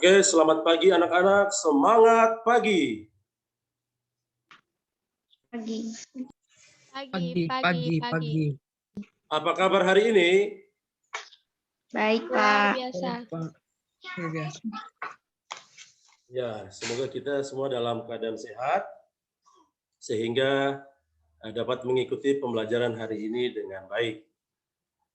Oke, selamat pagi anak-anak. Semangat pagi. Pagi. Apa kabar hari ini? Baik, Luar Pak. biasa. Ya, semoga kita semua dalam keadaan sehat sehingga dapat mengikuti pembelajaran hari ini dengan baik.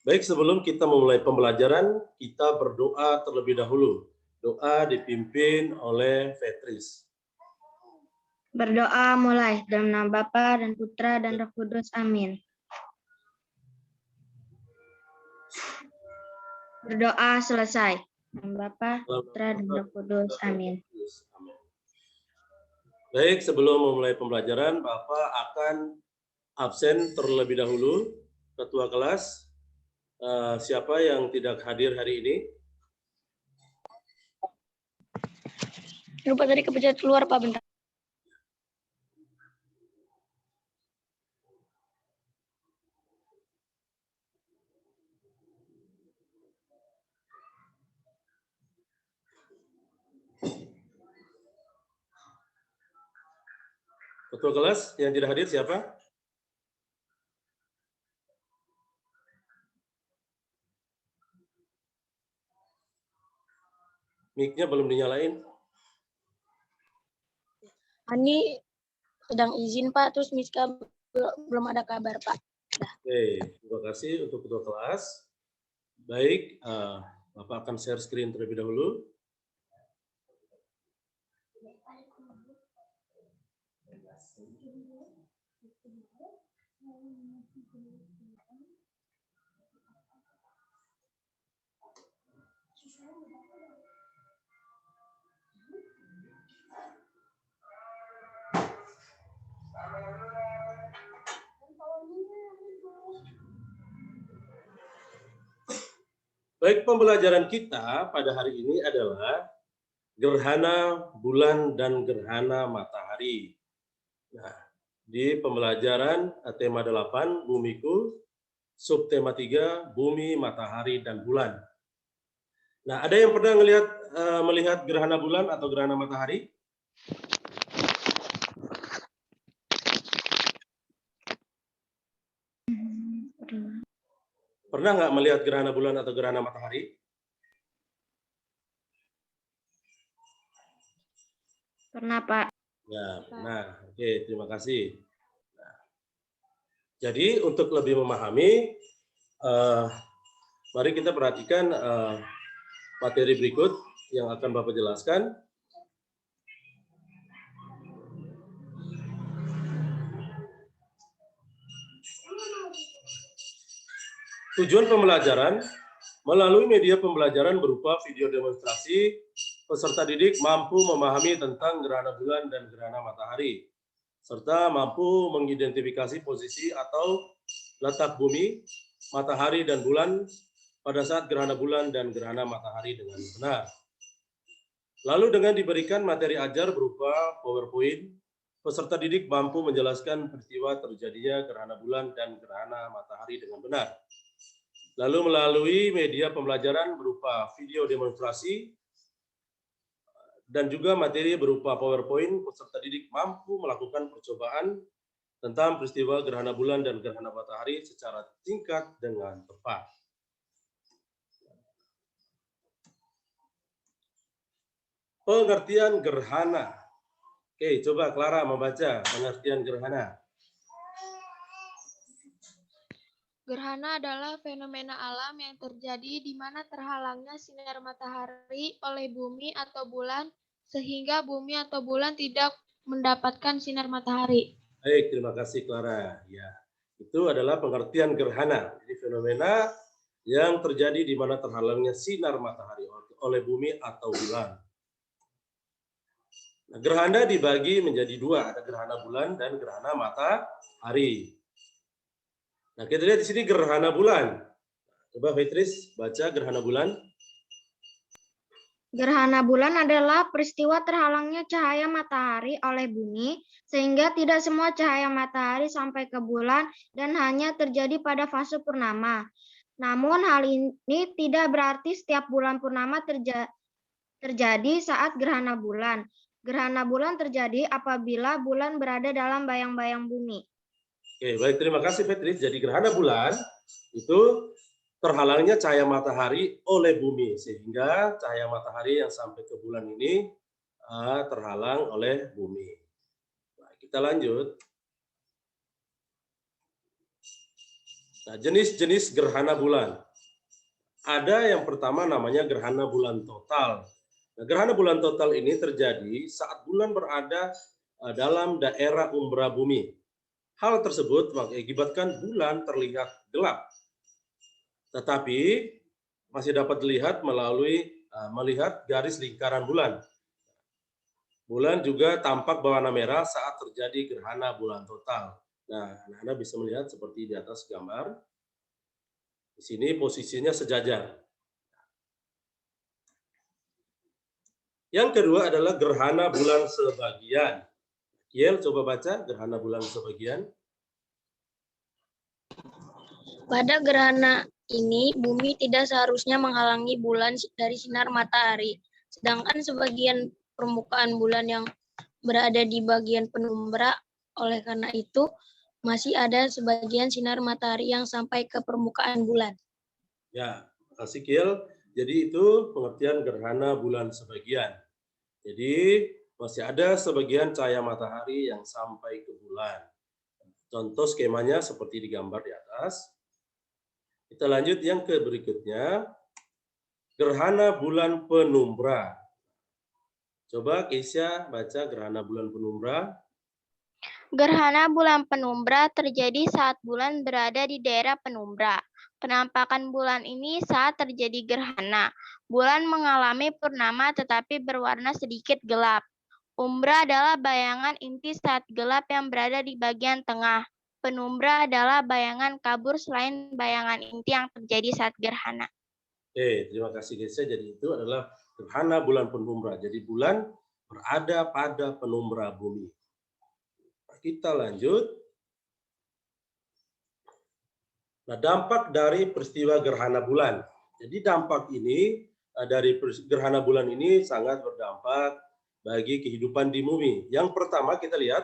Baik, sebelum kita memulai pembelajaran, kita berdoa terlebih dahulu. Doa dipimpin oleh Vetris. Berdoa mulai dalam nama Bapa dan Putra dan Roh Kudus. Amin. Berdoa selesai. Nama Bapa, Putra dan Roh Kudus. Amin. Baik, sebelum memulai pembelajaran, Bapak akan absen terlebih dahulu. Ketua kelas, siapa yang tidak hadir hari ini? Lupa tadi kepencet keluar, Pak, bentar. Ketua kelas yang tidak hadir siapa? Mic-nya belum dinyalain. Ani sedang izin, Pak, terus Miska belum ada kabar, Pak. Oke, terima kasih untuk ketua kelas. Baik, Bapak akan share screen terlebih dahulu. Baik, pembelajaran kita pada hari ini adalah gerhana bulan dan gerhana matahari. Nah, di pembelajaran tema 8, Bumiku, subtema 3, Bumi, Matahari, dan Bulan. Nah, ada yang pernah melihat gerhana bulan atau gerhana matahari? Pernah nggak melihat gerhana bulan atau gerhana matahari? Pernah, Pak. Ya, pernah. Oke, terima kasih. Nah, jadi untuk lebih memahami, mari kita perhatikan materi berikut yang akan Bapak jelaskan. Tujuan pembelajaran, melalui media pembelajaran berupa video demonstrasi, peserta didik mampu memahami tentang gerhana bulan dan gerhana matahari, serta mampu mengidentifikasi posisi atau letak bumi, matahari, dan bulan pada saat gerhana bulan dan gerhana matahari dengan benar. Lalu dengan diberikan materi ajar berupa PowerPoint, peserta didik mampu menjelaskan peristiwa terjadinya gerhana bulan dan gerhana matahari dengan benar. Lalu melalui media pembelajaran berupa video demonstrasi dan juga materi berupa PowerPoint, peserta didik mampu melakukan percobaan tentang peristiwa gerhana bulan dan gerhana matahari secara singkat dengan tepat. Pengertian gerhana. Oke, coba Clara membaca pengertian gerhana. Gerhana adalah fenomena alam yang terjadi di mana terhalangnya sinar matahari oleh bumi atau bulan, sehingga bumi atau bulan tidak mendapatkan sinar matahari. Baik, terima kasih Clara. Ya, itu adalah pengertian gerhana. Jadi fenomena yang terjadi di mana terhalangnya sinar matahari oleh bumi atau bulan. Nah, gerhana dibagi menjadi dua, ada gerhana bulan dan gerhana matahari. Nah, kita lihat di sini gerhana bulan. Coba Fitris baca gerhana bulan. Gerhana bulan adalah peristiwa terhalangnya cahaya matahari oleh bumi, sehingga tidak semua cahaya matahari sampai ke bulan dan hanya terjadi pada fase purnama. Namun hal ini tidak berarti setiap bulan purnama terjadi saat gerhana bulan. Gerhana bulan terjadi apabila bulan berada dalam bayang-bayang bumi. Oke, baik, terima kasih Fitri. Jadi gerhana bulan itu terhalangnya cahaya matahari oleh bumi, sehingga cahaya matahari yang sampai ke bulan ini terhalang oleh bumi. Nah, kita lanjut. Nah, jenis-jenis gerhana bulan. Ada yang pertama namanya gerhana bulan total. Nah, gerhana bulan total ini terjadi saat bulan berada dalam daerah umbra bumi. Hal tersebut mengakibatkan bulan terlihat gelap. Tetapi masih dapat dilihat melalui melihat garis lingkaran bulan. Bulan juga tampak berwarna merah saat terjadi gerhana bulan total. Nah, Anda bisa melihat seperti di atas gambar. Di sini posisinya sejajar. Yang kedua adalah gerhana bulan sebagian. Kiel, coba baca gerhana bulan sebagian. Pada gerhana ini, bumi tidak seharusnya menghalangi bulan dari sinar matahari. Sedangkan sebagian permukaan bulan yang berada di bagian penumbra, oleh karena itu, masih ada sebagian sinar matahari yang sampai ke permukaan bulan. Ya, kasih Kiel. Jadi itu pengertian gerhana bulan sebagian. Jadi masih ada sebagian cahaya matahari yang sampai ke bulan. Contoh skemanya seperti digambar di atas. Kita lanjut yang ke berikutnya. Gerhana bulan penumbra. Coba Keisha baca gerhana bulan penumbra. Gerhana bulan penumbra terjadi saat bulan berada di daerah penumbra. Penampakan bulan ini saat terjadi gerhana. Bulan mengalami purnama tetapi berwarna sedikit gelap. Umbra adalah bayangan inti saat gelap yang berada di bagian tengah. Penumbra adalah bayangan kabur selain bayangan inti yang terjadi saat gerhana. Oke, terima kasih Keisha. Jadi itu adalah gerhana bulan penumbra. Jadi bulan berada pada penumbra bumi. Kita lanjut. Nah, dampak dari peristiwa gerhana bulan. Jadi dampak ini dari gerhana bulan ini sangat berdampak bagi kehidupan di bumi. Yang pertama kita lihat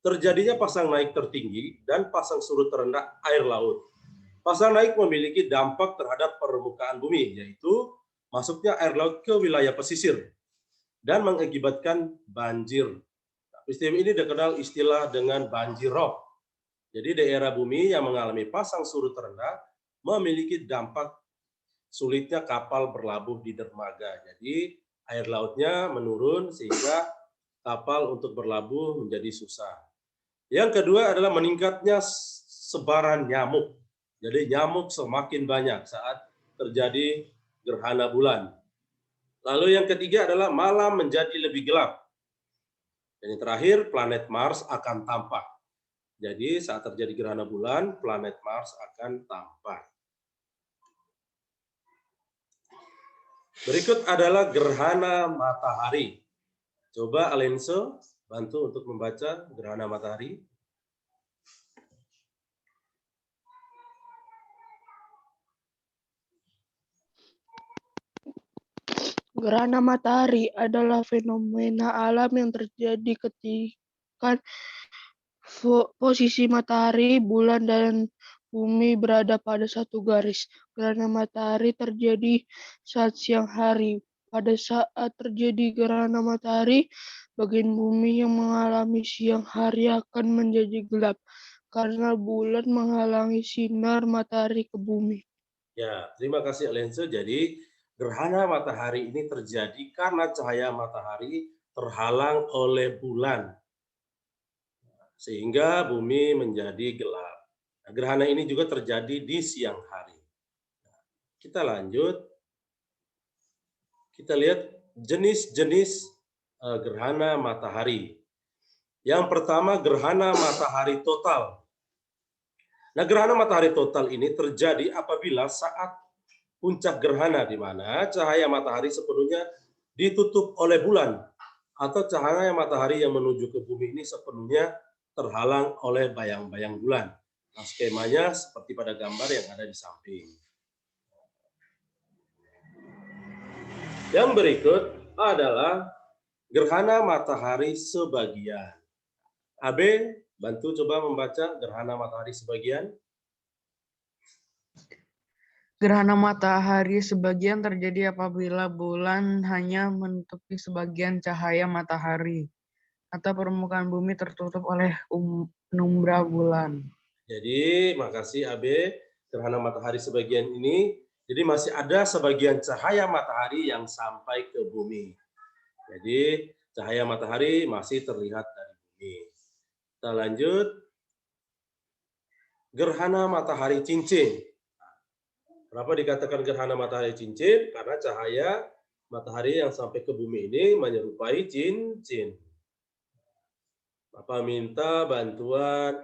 terjadinya pasang naik tertinggi dan pasang surut terendah air laut. Pasang naik memiliki dampak terhadap permukaan bumi, yaitu masuknya air laut ke wilayah pesisir dan mengakibatkan banjir. Nah, peristiwa ini dikenal istilah dengan banjir rob. Jadi daerah bumi yang mengalami pasang surut terendah memiliki dampak sulitnya kapal berlabuh di dermaga. Jadi air lautnya menurun sehingga kapal untuk berlabuh menjadi susah. Yang kedua adalah meningkatnya sebaran nyamuk. Jadi nyamuk semakin banyak saat terjadi gerhana bulan. Lalu yang ketiga adalah malam menjadi lebih gelap. Dan yang terakhir, planet Mars akan tampak. Jadi saat terjadi gerhana bulan, planet Mars akan tampak. Berikut adalah gerhana matahari. Coba Alenso bantu untuk membaca gerhana matahari. Gerhana matahari adalah fenomena alam yang terjadi ketika posisi matahari, bulan, dan bumi berada pada satu garis. Gerhana matahari terjadi saat siang hari. Pada saat terjadi gerhana matahari, bagian bumi yang mengalami siang hari akan menjadi gelap karena bulan menghalangi sinar matahari ke bumi. Ya, terima kasih Alenso. Jadi gerhana matahari ini terjadi karena cahaya matahari terhalang oleh bulan, sehingga bumi menjadi gelap. Nah, gerhana ini juga terjadi di siang hari. Nah, kita lanjut. Kita lihat jenis-jenis gerhana matahari. Yang pertama, gerhana matahari total. Nah, gerhana matahari total ini terjadi apabila saat puncak gerhana, di mana cahaya matahari sepenuhnya ditutup oleh bulan, atau cahaya matahari yang menuju ke bumi ini sepenuhnya terhalang oleh bayang-bayang bulan. Nah, skemanya seperti pada gambar yang ada di samping. Yang berikut adalah gerhana matahari sebagian. AB, bantu coba membaca gerhana matahari sebagian. Gerhana matahari sebagian terjadi apabila bulan hanya menutupi sebagian cahaya matahari atau permukaan bumi tertutup oleh penumbra bulan. Jadi, makasih AB, gerhana matahari sebagian ini, jadi masih ada sebagian cahaya matahari yang sampai ke bumi. Jadi, cahaya matahari masih terlihat dari bumi. Kita lanjut. Gerhana matahari cincin. Kenapa dikatakan gerhana matahari cincin? Karena cahaya matahari yang sampai ke bumi ini menyerupai cincin. Bapak minta bantuan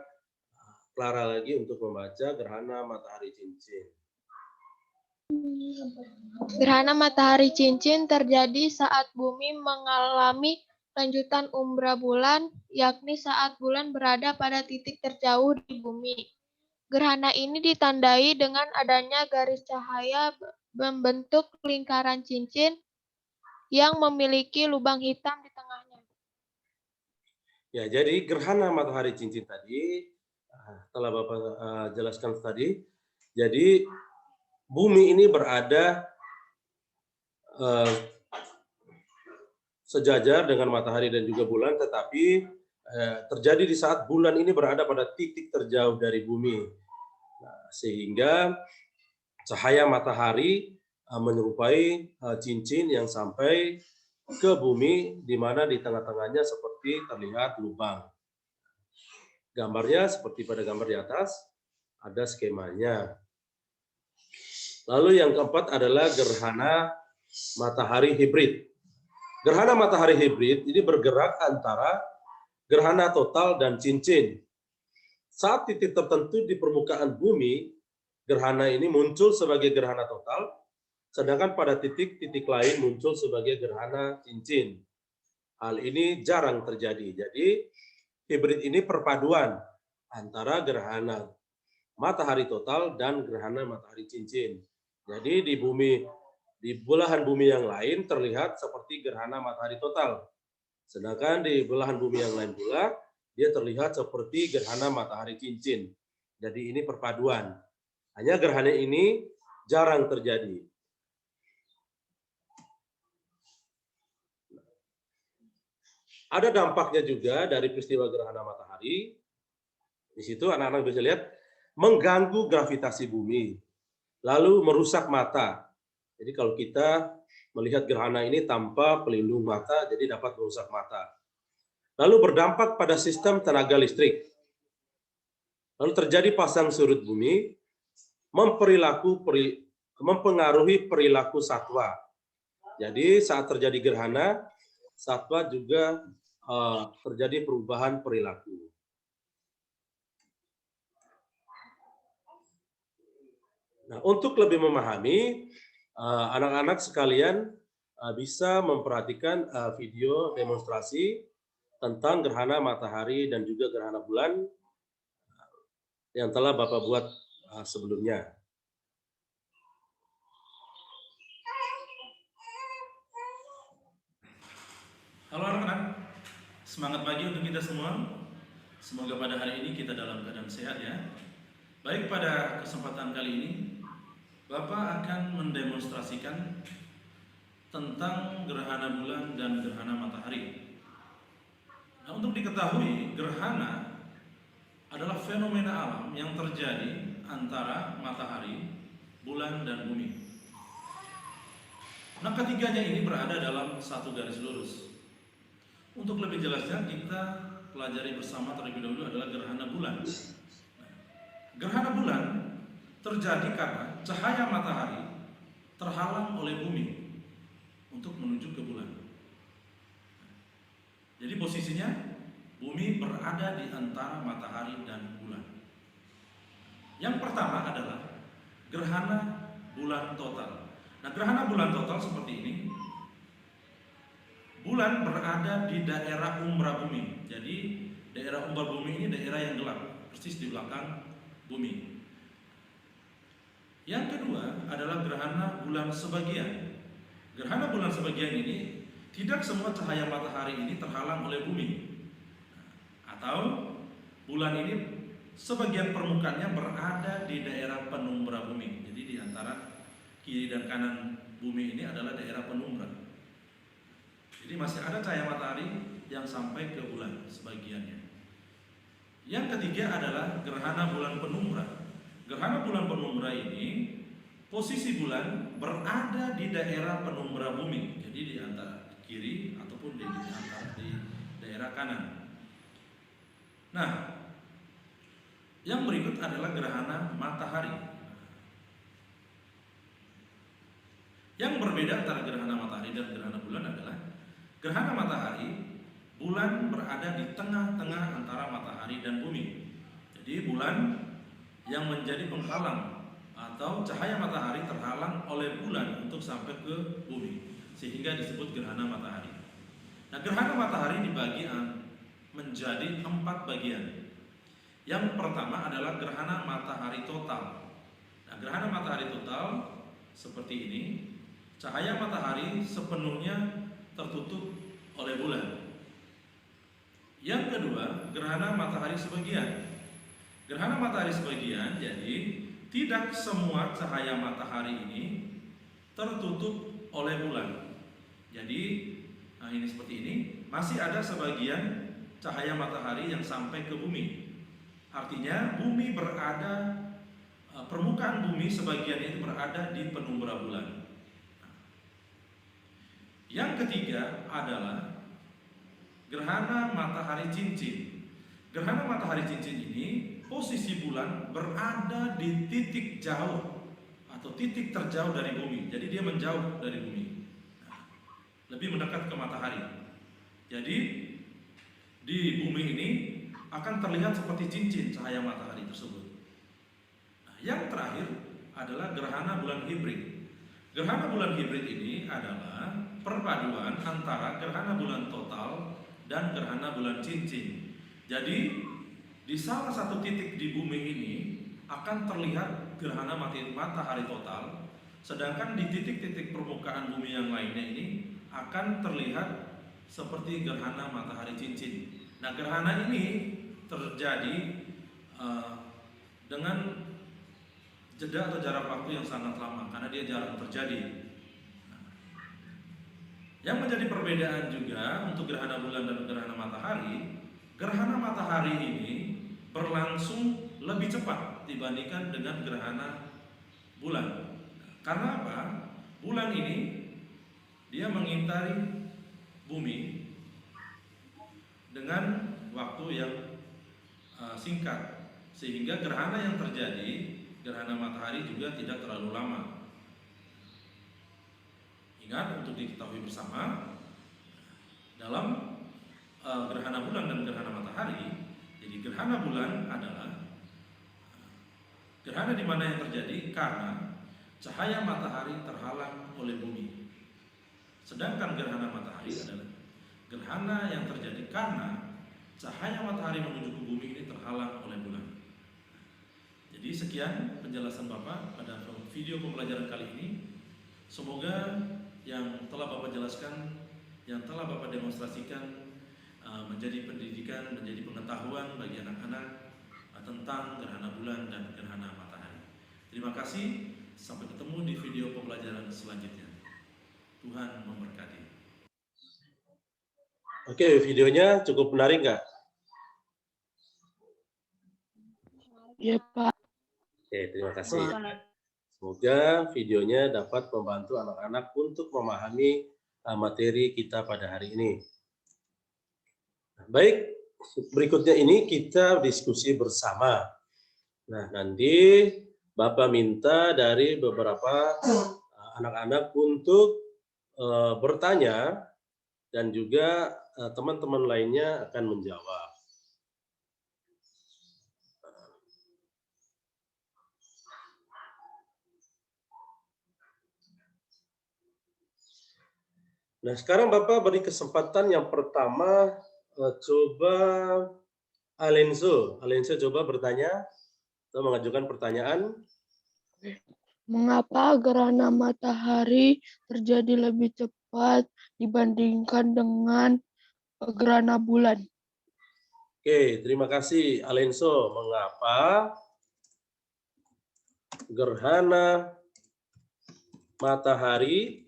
Clara lagi untuk membaca gerhana matahari cincin. Gerhana matahari cincin terjadi saat bumi mengalami lanjutan umbra bulan, yakni saat bulan berada pada titik terjauh di bumi. Gerhana ini ditandai dengan adanya garis cahaya membentuk lingkaran cincin yang memiliki lubang hitam di tengahnya. Ya, jadi gerhana matahari cincin tadi, telah Bapak jelaskan tadi, jadi bumi ini berada sejajar dengan matahari dan juga bulan, tetapi terjadi di saat bulan ini berada pada titik terjauh dari bumi. Nah, sehingga cahaya matahari menyerupai cincin yang sampai ke bumi, di mana di tengah-tengahnya seperti terlihat lubang. Gambarnya seperti pada gambar di atas, ada skemanya. Lalu yang keempat adalah gerhana matahari hibrid. Gerhana matahari hibrid ini bergerak antara gerhana total dan cincin. Saat titik tertentu di permukaan bumi, gerhana ini muncul sebagai gerhana total, sedangkan pada titik-titik lain muncul sebagai gerhana cincin. Hal ini jarang terjadi. Jadi, hibrid ini perpaduan antara gerhana matahari total dan gerhana matahari cincin. Jadi, di belahan bumi yang lain terlihat seperti gerhana matahari total. Sedangkan di belahan bumi yang lain pula, dia terlihat seperti gerhana matahari cincin. Jadi ini perpaduan. Hanya gerhana ini jarang terjadi. Ada dampaknya juga dari peristiwa gerhana matahari. Di situ anak-anak bisa lihat, mengganggu gravitasi bumi, lalu merusak mata. Jadi kalau kita melihat gerhana ini tanpa pelindung mata, jadi dapat merusak mata. Lalu berdampak pada sistem tenaga listrik. Lalu terjadi pasang surut bumi, mempengaruhi perilaku satwa. Jadi saat terjadi gerhana, satwa juga terjadi perubahan perilaku. Nah, untuk lebih memahami, anak-anak sekalian bisa memperhatikan video demonstrasi tentang gerhana matahari dan juga gerhana bulan yang telah Bapak buat sebelumnya. Halo anak-anak, semangat pagi untuk kita semua. Semoga pada hari ini kita dalam keadaan sehat ya. Baik, pada kesempatan kali ini Bapak akan mendemonstrasikan tentang gerhana bulan dan gerhana matahari. Nah, untuk diketahui, gerhana adalah fenomena alam yang terjadi antara matahari, bulan, dan bumi. Nah, ketiganya ini berada dalam satu garis lurus. Untuk lebih jelasnya, kita pelajari bersama terlebih dahulu adalah gerhana bulan. Gerhana bulan terjadi karena cahaya matahari terhalang oleh bumi untuk menuju ke bulan. Jadi posisinya bumi berada di antara matahari dan bulan. Yang pertama adalah gerhana bulan total. Nah, gerhana bulan total seperti ini. Bulan berada di daerah umbra bumi. Jadi daerah umbra bumi ini daerah yang gelap, persis di belakang bumi. Yang kedua adalah gerhana bulan sebagian. Gerhana bulan sebagian ini tidak semua cahaya matahari ini terhalang oleh bumi. Atau bulan ini sebagian permukaannya berada di daerah penumbra bumi. Jadi di antara kiri dan kanan bumi ini adalah daerah penumbra. Jadi masih ada cahaya matahari yang sampai ke bulan sebagiannya. Yang ketiga adalah gerhana bulan penumbra. Gerhana bulan penumbra ini posisi bulan berada di daerah penumbra bumi. Jadi di antara kiri ataupun di daerah kanan. Nah, yang berikut adalah gerhana matahari. Yang berbeda antara gerhana matahari dan gerhana bulan adalah gerhana matahari, bulan berada di tengah-tengah antara matahari dan bumi. Jadi bulan yang menjadi penghalang atau cahaya matahari terhalang oleh bulan untuk sampai ke bumi, sehingga disebut gerhana matahari. Nah, gerhana matahari dibagi menjadi 4 bagian. Yang pertama adalah gerhana matahari total. Nah, gerhana matahari total seperti ini, cahaya matahari sepenuhnya tertutup oleh bulan. Yang kedua, gerhana matahari sebagian. Gerhana matahari sebagian, jadi tidak semua cahaya matahari ini tertutup oleh bulan. Jadi, nah ini seperti ini, masih ada sebagian cahaya matahari yang sampai ke bumi. Artinya bumi berada, permukaan bumi sebagian itu berada di penumbra bulan. Yang ketiga adalah gerhana matahari cincin. Gerhana matahari cincin ini posisi bulan berada di titik jauh atau titik terjauh dari bumi. Jadi dia menjauh dari bumi, lebih mendekat ke matahari. Jadi di bumi ini akan terlihat seperti cincin cahaya matahari tersebut. Nah, yang terakhir adalah gerhana bulan hibrid. Gerhana bulan hibrid ini adalah perpaduan antara gerhana bulan total dan gerhana bulan cincin. Jadi di salah satu titik di bumi ini akan terlihat gerhana matahari total, sedangkan di titik-titik permukaan bumi yang lainnya ini akan terlihat seperti gerhana matahari cincin. Nah, gerhana ini terjadi dengan jeda atau jarak waktu yang sangat lama karena dia jarang terjadi. Yang menjadi perbedaan juga untuk gerhana bulan dan gerhana matahari ini berlangsung lebih cepat dibandingkan dengan gerhana bulan. Karena apa? Bulan ini dia mengintari bumi dengan waktu yang singkat, sehingga gerhana yang terjadi, gerhana matahari juga tidak terlalu lama. Ingat untuk diketahui bersama, dalam gerhana bulan dan gerhana matahari, jadi gerhana bulan adalah gerhana di mana yang terjadi karena cahaya matahari terhalang oleh bumi. Sedangkan gerhana matahari adalah gerhana yang terjadi karena cahaya matahari menuju ke bumi ini terhalang oleh bulan. Jadi sekian penjelasan Bapak pada video pembelajaran kali ini. Semoga yang telah Bapak jelaskan, yang telah Bapak demonstrasikan menjadi pendidikan, menjadi pengetahuan bagi anak-anak tentang gerhana bulan dan gerhana matahari. Terima kasih, sampai ketemu di video pembelajaran selanjutnya. Tuhan memberkati. Oke, videonya cukup menarik nggak? Ya, Pak. Oke, terima kasih. Semoga videonya dapat membantu anak-anak untuk memahami materi kita pada hari ini. Baik, berikutnya ini kita diskusi bersama. Nah, nanti Bapak minta dari beberapa anak-anak untuk bertanya dan juga teman-teman lainnya akan menjawab. Nah, sekarang Bapak beri kesempatan yang pertama, coba Alenzo coba bertanya atau mengajukan pertanyaan. Mengapa gerhana matahari terjadi lebih cepat cepat dibandingkan dengan gerhana bulan. Oke, terima kasih Alenso. Mengapa gerhana matahari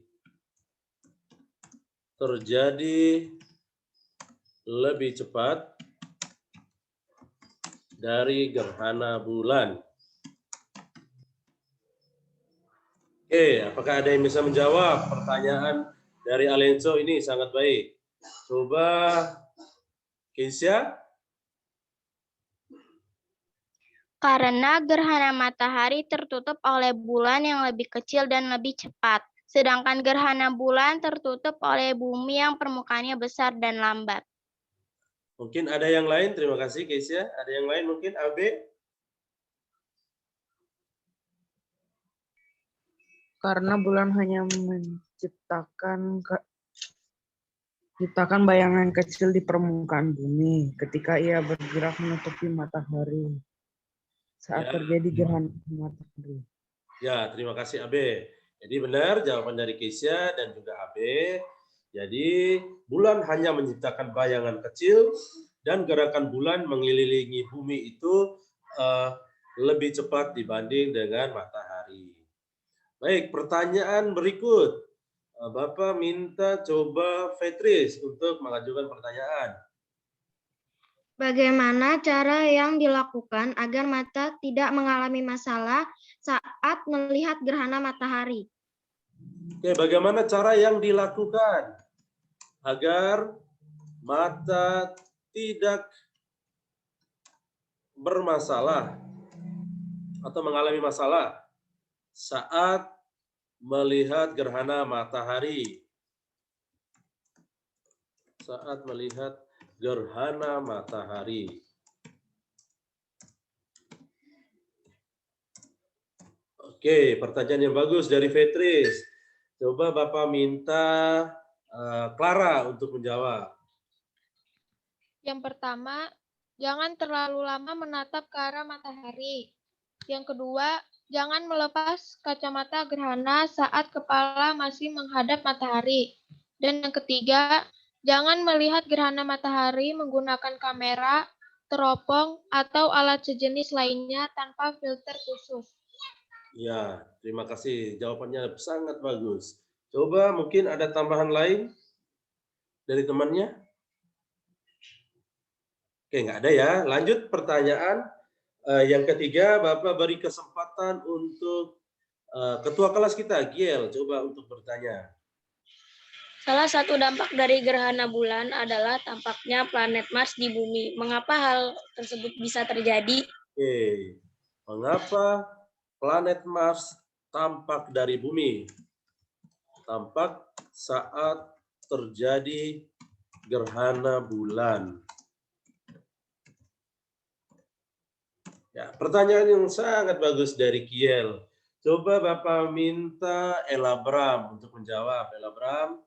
terjadi lebih cepat dari gerhana bulan? Oke, apakah ada yang bisa menjawab pertanyaan dari Alenso ini? Sangat baik. Coba Keisha. Karena gerhana matahari tertutup oleh bulan yang lebih kecil dan lebih cepat, sedangkan gerhana bulan tertutup oleh bumi yang permukaannya besar dan lambat. Mungkin ada yang lain. Terima kasih Keisha. Ada yang lain mungkin AB? Karena bulan hanya menciptakan bayangan kecil di permukaan bumi ketika ia bergerak menutupi matahari saat terjadi gerhana matahari. Ya, terima kasih AB. Jadi benar jawaban dari Keisha dan juga AB. Jadi bulan hanya menciptakan bayangan kecil dan gerakan bulan mengelilingi bumi itu lebih cepat dibanding dengan matahari. Baik, pertanyaan berikut. Bapak minta coba Fetris untuk mengajukan pertanyaan. Bagaimana cara yang dilakukan agar mata tidak mengalami masalah saat melihat gerhana matahari? Oke, bagaimana cara yang dilakukan agar mata tidak bermasalah atau mengalami masalah saat melihat gerhana matahari? Saat melihat gerhana matahari. Oke, pertanyaan yang bagus dari Fetris. Coba Bapak minta Clara untuk menjawab. Yang pertama, jangan terlalu lama menatap ke arah matahari. Yang kedua, jangan melepas kacamata gerhana saat kepala masih menghadap matahari. Dan yang ketiga, jangan melihat gerhana matahari menggunakan kamera, teropong, atau alat sejenis lainnya tanpa filter khusus. Ya, terima kasih. Jawabannya sangat bagus. Coba mungkin ada tambahan lain dari temannya? Oke, nggak ada ya. Lanjut pertanyaan yang ketiga, Bapak beri kesempatan untuk ketua kelas kita, Giel, coba untuk bertanya. Salah satu dampak dari gerhana bulan adalah tampaknya planet Mars di bumi. Mengapa hal tersebut bisa terjadi? Oke, mengapa planet Mars tampak dari bumi? Tampak saat terjadi gerhana bulan. Ya, pertanyaan yang sangat bagus dari Kiel. Coba Bapak minta Elabram untuk menjawab. Elabram.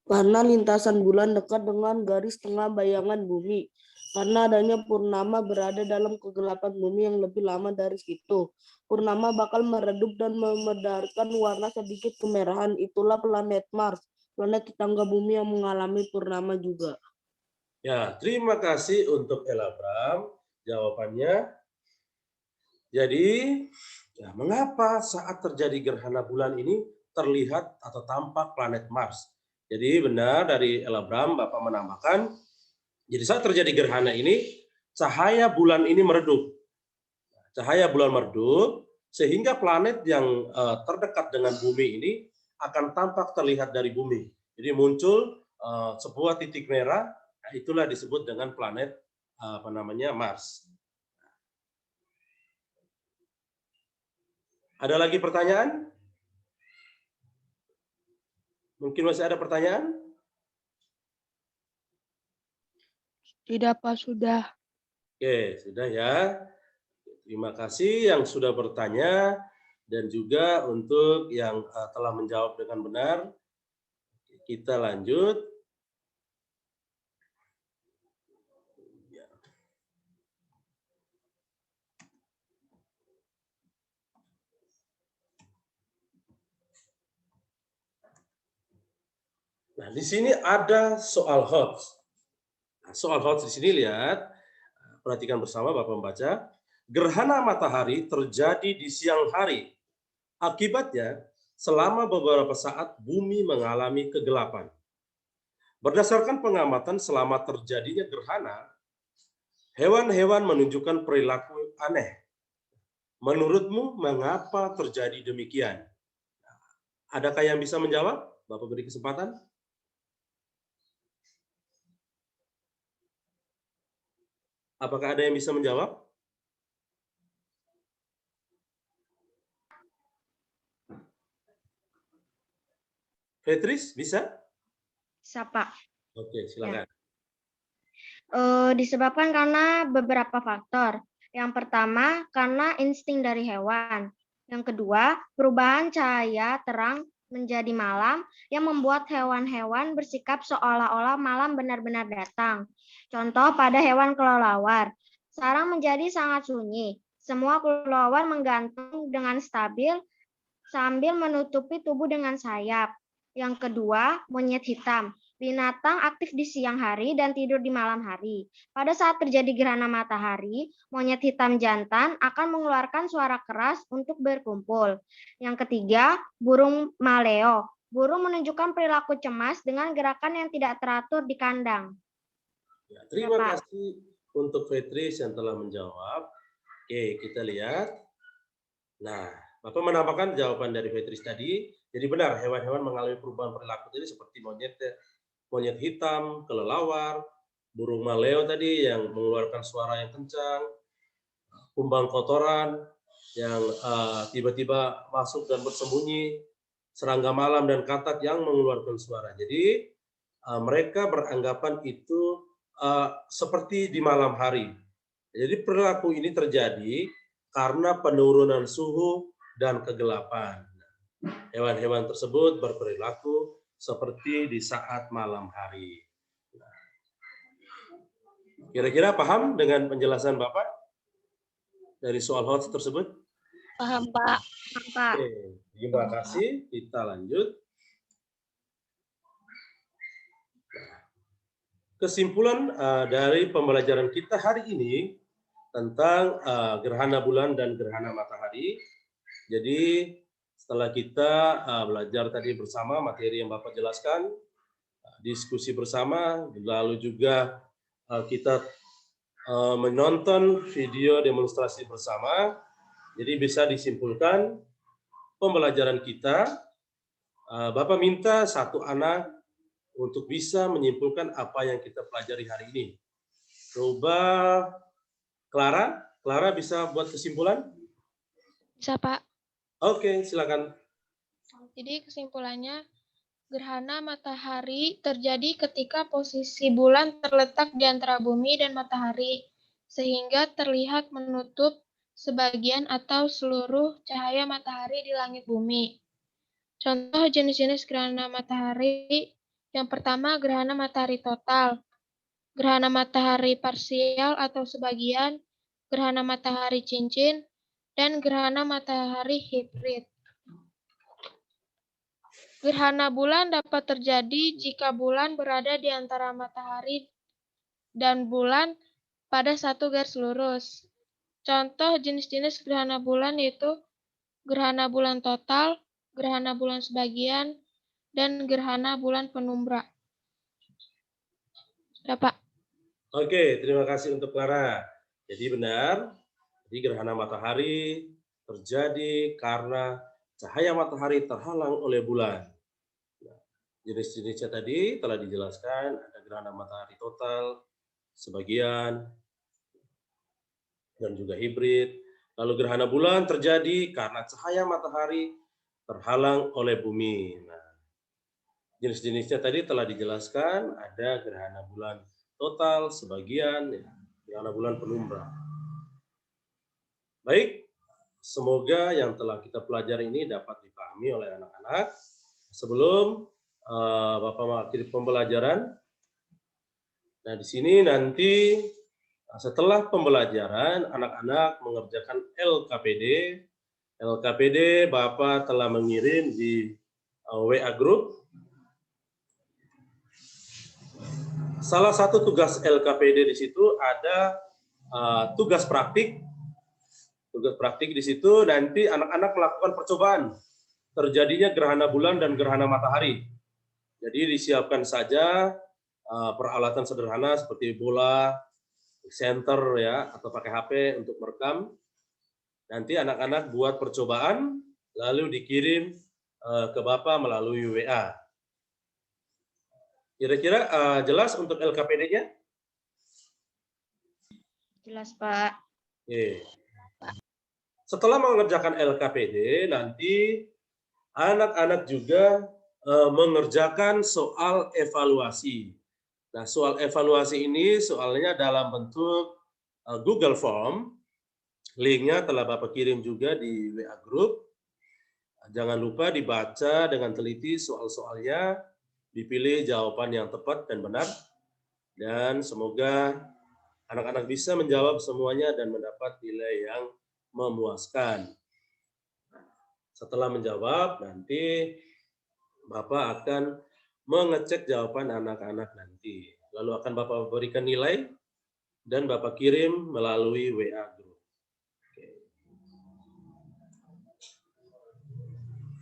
Karena lintasan bulan dekat dengan garis tengah bayangan bumi. Karena adanya purnama berada dalam kegelapan bumi yang lebih lama dari itu. Purnama bakal meredup dan memedarkan warna sedikit kemerahan. Itulah planet Mars, planet tetangga bumi yang mengalami purnama juga. Ya, terima kasih untuk Elabram. Jawabannya. Jadi, ya, mengapa saat terjadi gerhana bulan ini terlihat atau tampak planet Mars? Jadi benar dari Elabram, Bapak menambahkan, jadi saat terjadi gerhana ini, cahaya bulan ini meredup. Cahaya bulan meredup, sehingga planet yang terdekat dengan bumi ini akan tampak terlihat dari bumi. Jadi muncul sebuah titik merah, itulah disebut dengan planet Mars. Ada lagi pertanyaan? Mungkin masih ada pertanyaan? Tidak, Pak, sudah. Oke, sudah ya. Terima kasih yang sudah bertanya dan juga untuk yang telah menjawab dengan benar. Kita lanjut. Nah, di sini ada soal HOTS. Nah, soal HOTS di sini lihat, perhatikan bersama Bapak membaca. Gerhana matahari terjadi di siang hari. Akibatnya, selama beberapa saat bumi mengalami kegelapan. Berdasarkan pengamatan selama terjadinya gerhana, hewan-hewan menunjukkan perilaku aneh. Menurutmu mengapa terjadi demikian? Adakah yang bisa menjawab? Bapak beri kesempatan. Apakah ada yang bisa menjawab? Fetris, bisa? Bisa, Pak. Oke, silakan. Disebabkan karena beberapa faktor. Yang pertama, karena insting dari hewan. Yang kedua, perubahan cahaya terang menjadi malam yang membuat hewan-hewan bersikap seolah-olah malam benar-benar datang. Contoh pada hewan kelelawar. Sarang menjadi sangat sunyi. Semua kelelawar menggantung dengan stabil sambil menutupi tubuh dengan sayap. Yang kedua, monyet hitam. Binatang aktif di siang hari dan tidur di malam hari. Pada saat terjadi gerhana matahari, monyet hitam jantan akan mengeluarkan suara keras untuk berkumpul. Yang ketiga, burung maleo. Burung menunjukkan perilaku cemas dengan gerakan yang tidak teratur di kandang. Ya, terima kasih untuk Fetris yang telah menjawab. Oke, kita lihat. Nah, Bapak menambahkan jawaban dari Fetris tadi. Jadi benar, hewan-hewan mengalami perubahan perilaku tadi seperti monyet hitam, kelelawar, burung maleo tadi yang mengeluarkan suara yang kencang, kumbang kotoran yang tiba-tiba masuk dan bersembunyi, serangga malam dan katak yang mengeluarkan suara. Jadi mereka beranggapan itu seperti di malam hari. Jadi perilaku ini terjadi karena penurunan suhu dan kegelapan. Hewan-hewan tersebut berperilaku seperti di saat malam hari. Kira-kira paham dengan penjelasan Bapak dari soal HOTS tersebut? Paham, Pak. Oke, terima kasih. Kita lanjut. Kesimpulan dari pembelajaran kita hari ini tentang gerhana bulan dan gerhana matahari. Jadi setelah kita belajar tadi bersama materi yang Bapak jelaskan, diskusi bersama, lalu juga kita menonton video demonstrasi bersama, jadi bisa disimpulkan pembelajaran kita. Bapak minta satu anak untuk bisa menyimpulkan apa yang kita pelajari hari ini. Coba Clara bisa buat kesimpulan? Bisa, Pak. Oke, silakan. Jadi kesimpulannya, gerhana matahari terjadi ketika posisi bulan terletak di antara bumi dan matahari, sehingga terlihat menutup sebagian atau seluruh cahaya matahari di langit bumi. Contoh jenis-jenis gerhana matahari, yang pertama gerhana matahari total, gerhana matahari parsial atau sebagian, gerhana matahari cincin, dan gerhana matahari hibrid. Gerhana bulan dapat terjadi jika bulan berada di antara matahari dan bulan pada satu garis lurus. Contoh jenis-jenis gerhana bulan yaitu gerhana bulan total, gerhana bulan sebagian, dan gerhana bulan penumbra. Ya, Pak. Oke, terima kasih untuk Clara. Jadi benar, jadi gerhana matahari terjadi karena cahaya matahari terhalang oleh bulan. Jenis-jenisnya tadi telah dijelaskan, ada gerhana matahari total, sebagian, dan juga hibrid. Lalu gerhana bulan terjadi karena cahaya matahari terhalang oleh bumi. Nah, jenis-jenisnya tadi telah dijelaskan, ada gerhana bulan total, sebagian, gerhana bulan penumbra. Baik, semoga yang telah kita pelajari ini dapat dipahami oleh anak-anak. Sebelum Bapak mengakhiri pembelajaran, nah di sini nanti setelah pembelajaran anak-anak mengerjakan LKPD. LKPD Bapak telah mengirim di WA group. Salah satu tugas LKPD di situ ada tugas praktik. Tugas praktik di situ nanti anak-anak melakukan percobaan terjadinya gerhana bulan dan gerhana matahari. Jadi disiapkan saja peralatan sederhana seperti bola, senter ya, atau pakai HP untuk merekam. Nanti anak-anak buat percobaan, lalu dikirim ke Bapak melalui WA. Kira-kira jelas untuk LKPD-nya? Jelas, Pak. Oke. Setelah mengerjakan LKPD, nanti anak-anak juga mengerjakan soal evaluasi. Nah, soal evaluasi ini soalnya dalam bentuk Google Form. Linknya telah Bapak kirim juga di WA Group. Jangan lupa dibaca dengan teliti soal-soalnya, dipilih jawaban yang tepat dan benar, dan semoga anak-anak bisa menjawab semuanya dan mendapat nilai yang memuaskan. Setelah menjawab, nanti Bapak akan mengecek jawaban anak-anak nanti. Lalu akan Bapak berikan nilai dan Bapak kirim melalui WA Group.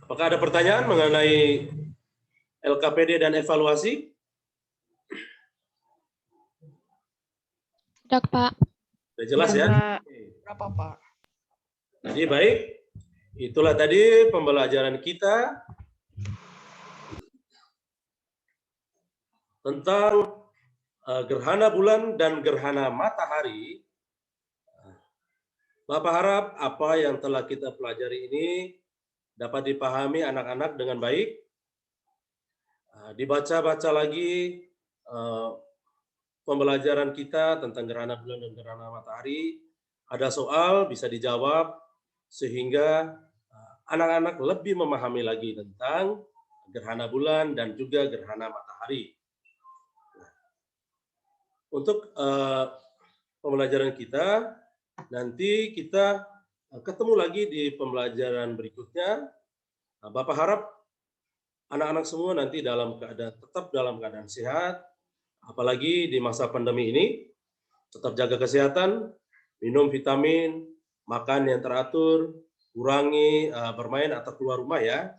Apakah ada pertanyaan mengenai LKPD dan evaluasi? Tidak, Pak. Sudah jelas ya? Berapa, Pak? Jadi baik, itulah tadi pembelajaran kita tentang gerhana bulan dan gerhana matahari. Bapak harap apa yang telah kita pelajari ini dapat dipahami anak-anak dengan baik. Dibaca-baca lagi pembelajaran kita tentang gerhana bulan dan gerhana matahari. Ada soal bisa dijawab sehingga anak-anak lebih memahami lagi tentang gerhana bulan dan juga gerhana matahari. Untuk pembelajaran kita, nanti kita ketemu lagi di pembelajaran berikutnya. Bapak harap anak-anak semua nanti tetap dalam keadaan sehat, apalagi di masa pandemi ini. Tetap jaga kesehatan, minum vitamin, makan yang teratur, kurangi bermain atau keluar rumah ya.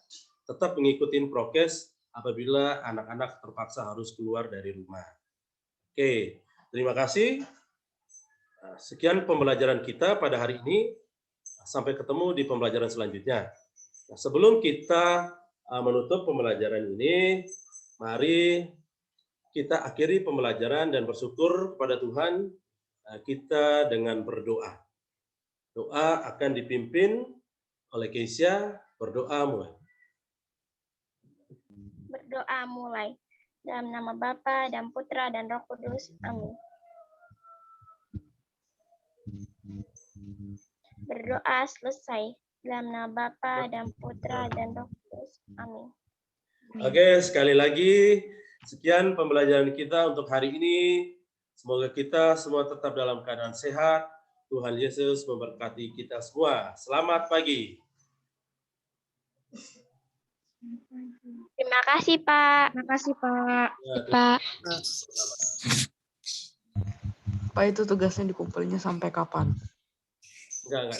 Tetap mengikuti prokes apabila anak-anak terpaksa harus keluar dari rumah. Oke, terima kasih. Sekian pembelajaran kita pada hari ini. Sampai ketemu di pembelajaran selanjutnya. Nah, sebelum kita menutup pembelajaran ini, mari kita akhiri pembelajaran dan bersyukur kepada Tuhan kita dengan berdoa. Doa akan dipimpin oleh Keisha. Berdoa mulai. Berdoa mulai. Dalam nama Bapa dan Putra dan Roh Kudus. Amin. Berdoa selesai. Dalam nama Bapa dan Putra dan Roh Kudus. Amin. Oke, sekali lagi sekian pembelajaran kita untuk hari ini. Semoga kita semua tetap dalam keadaan sehat. Tuhan Yesus memberkati kita semua. Selamat pagi. Terima kasih, Pak. Terima kasih, Pak. Ya, Pak. Pak, itu tugasnya dikumpulnya sampai kapan? enggak.